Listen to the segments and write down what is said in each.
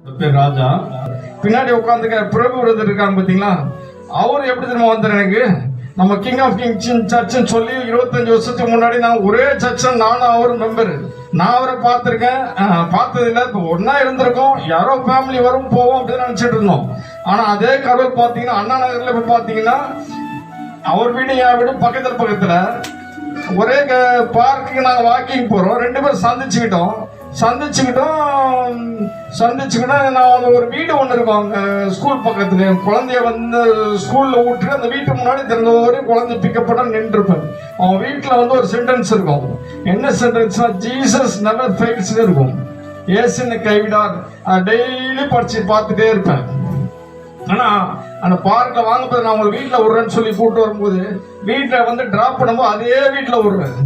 பேர் ராஜா. பின்னாடி உட்காந்துக்க பிரபு விரதர் இருக்காங்க பாத்தீங்களா, அவர் எப்படி தெரியுமா வந்தார் எனக்கு. நம்ம கிங் ஆஃப் கிங் சர்ச்சுன்னு சொல்லி 25 வருஷத்துக்கு முன்னாடி நான் ஒரே சர்ச்சில் நானும் அவரும் மெம்பர். நான் அவரை பார்த்துருக்கேன், பார்த்தது இல்லை. இப்போ ஒன்னா இருந்திருக்கோம், யாரோ ஃபேமிலி வரும் போவோம் அப்படின்னு நினச்சிட்டு இருந்தோம். ஆனால் அதே கடவுள் பார்த்தீங்கன்னா அண்ணா நகரில் போய் பார்த்தீங்கன்னா அவர் வீடு என் வீடு பக்கத்தில் ஒரே பார்க்குக்கு நாங்கள் வாக்கிங் போகிறோம். 2 பேரும் சந்திச்சுக்கிட்டோம். நான் ஒரு வீடு ஒன்று இருக்கும் அங்கே ஸ்கூல் பக்கத்துல. குழந்தைய வந்து ஸ்கூலில் விட்டுட்டு அந்த வீட்டு முன்னாடி திறந்தவரை குழந்தை பிக்கப் பண்ண நின்றுருப்பேன். அவன் வீட்டில் வந்து ஒரு சென்டென்ஸ் இருக்கும். என்ன சென்டென்ஸ்னா, ஜீசஸ் நெவர் ஃபெயில்ஸ் இருக்கும், இயேசுன்னு கைவிடார். டெய்லி பார்த்துட்டே இருப்பேன். ஆனால் அந்த பார்க்கில் வாங்கும்போது நான் உங்களை வீட்டில் விடுறேன்னு சொல்லி கூப்பிட்டு வரும்போது வீட்டில் வந்து டிராப் பண்ணும்போது அதே வீட்டில் விடுறேன்.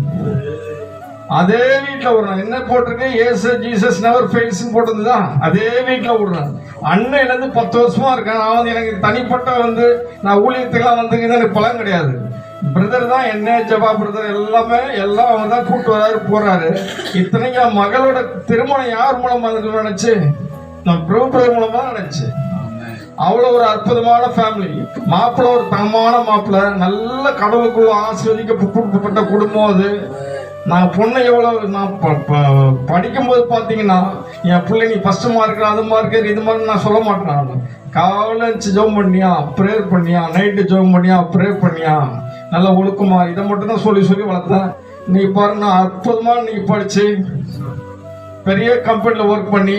என்ன போட்டிருக்கு, ஏசு ஜீசஸ் நெவர் ஃபெயில்ஸ்னு போட்டிருந்துதான் அதே வீட்டில் விடுறேன். அன்னையிலேருந்து 10 வருஷமா இருக்கேன். நான் வந்து எனக்கு தனிப்பட்ட வந்து நான் ஊழியத்துக்கெல்லாம் வந்துங்க எனக்கு பலன் கிடையாது. பிரதர் தான் என்ன ஜபா பிரதர் எல்லாம் அவங்க தான் கூப்பிட்டு வராரு போறாரு. இத்தனைக்கு என் மகளோட திருமணம் யார் மூலமா நினைச்சு, நான் பிரபு மூலமா நினைச்சு. அவ்வளோ ஒரு அற்புதமான ஃபேமிலி. மாப்பிள்ளை ஒரு தங்கமான மாப்பிள்ளை, நல்ல கடவுளுக்குள்ள ஆசீர்வதிக்கப்பட்ட குடும்பம் அது. நான் பொண்ணை நான் படிக்கும்போது பார்த்தீங்கன்னா என் பிள்ளை நீ ஃபர்ஸ்ட் மார்க்கு அது மார்க்கு இது மாதிரி நான் சொல்ல மாட்டேன். காலைல ஜெபம் பண்ணியா, ப்ரேயர் பண்ணியா, நைட்டு ஜெபம் பண்ணியா, ப்ரேயர் பண்ணியா, நல்லா ஒழுக்குமா, இதை மட்டும் தான் சொல்லி வளர்த்தேன். நீ பாருங்க, நான் அற்புதமாக நீ படிச்சு பெரிய கம்பெனியில் ஒர்க் பண்ணி,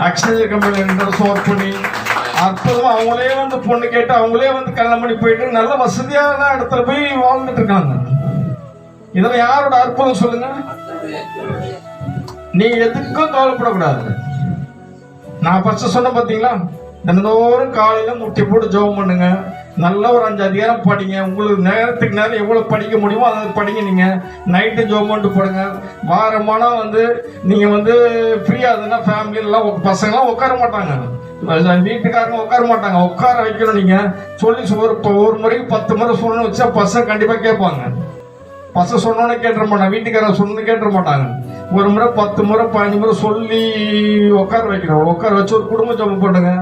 ஆக்சிஜன் கம்பெனியில் 2 வருஷம் ஒர்க் பண்ணி அற்புதமா அவங்களே வந்து பொண்ணு கேட்டு அவங்களே வந்து கல்யாணம் பண்ணி போயிட்டு நல்ல வசதியான இடத்துல போய் வாழ்ந்துட்டு இருக்காங்க. இதெல்லாம் யாரோட அற்புதம் சொல்லுங்க. நீங்க எதுக்கும் கவலைப்படக்கூடாது. நான் ஃபர்ஸ்ட் சொன்ன பாத்தீங்களா, தினந்தோறும் காலையில முட்டி போட்டு ஜெபம் பண்ணுங்க. நல்ல ஒரு 5 அதிகாரம் படிங்க. உங்களுக்கு நேரத்துக்கு நேரம் எவ்வளவு படிக்க முடியுமோ அதை படிங்க. நீங்க நைட்டு ஜெபம் பண்ணிட்டு போடுங்க. வாரமானா வந்து நீங்க வந்து ஃப்ரீயா இருந்ததுன்னா ஃபேமிலி எல்லாம் பசங்களாம் உட்கார மாட்டாங்க, வீட்டுக்காரங்க உட்கார மாட்டாங்க. உட்கார வைக்கணும். நீங்க சொல்லி ஒரு முறைக்கு 10 முறை சொல்லணும்னு வச்சா பசங்க கண்டிப்பா கேட்பாங்க. பசங்க சொன்னோன்னே கேட்டுற மாட்டாங்க, வீட்டுக்காரங்க சொன்னு கேட்டுற மாட்டாங்க. ஒரு முறை 10 முறை 15 முறை சொல்லி உட்கார வைக்கிறோம். உட்கார வச்சு ஒரு குடும்ப ஜெபம் பண்ணுங்க.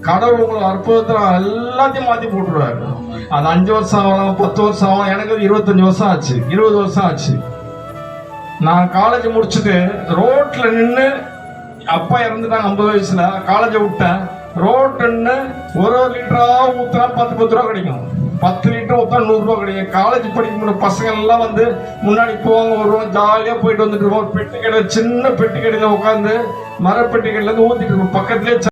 கடவுள் உங்களை அற்புதத்தில் எல்லாத்தையும் மாற்றி போட்டுருவாரு. அது 5 வருஷம் ஆகலாம், 10 வருஷம் ஆகலாம். எனக்கு 25 வருஷம் ஆச்சு, 20 வருஷம் ஆச்சு. நான் காலேஜ் முடிச்சுட்டு ரோட்ல நின்று, அப்பா இறந்துட்டாங்க 50 வயசுல, காலேஜை விட்டேன். ரோட்டுன்னு ஒரு லிட்டரா ஊத்துனா 10 ரூபா கிடைக்கும். 10 லிட்டர் ஊத்தா 100 ரூபா கிடைக்கும். காலேஜ் படிக்கிற பசங்க எல்லாம் வந்து முன்னாடி போவாங்க, வருவாங்க, ஜாலியா போயிட்டு வந்துட்டு இருப்போம். ஒரு பெட்டி கடை, சின்ன பெட்டி கடையில உட்காந்து மரப்பெட்டி கடையில இருந்து ஊத்திட்டு இருப்போம். பக்கத்துலேயே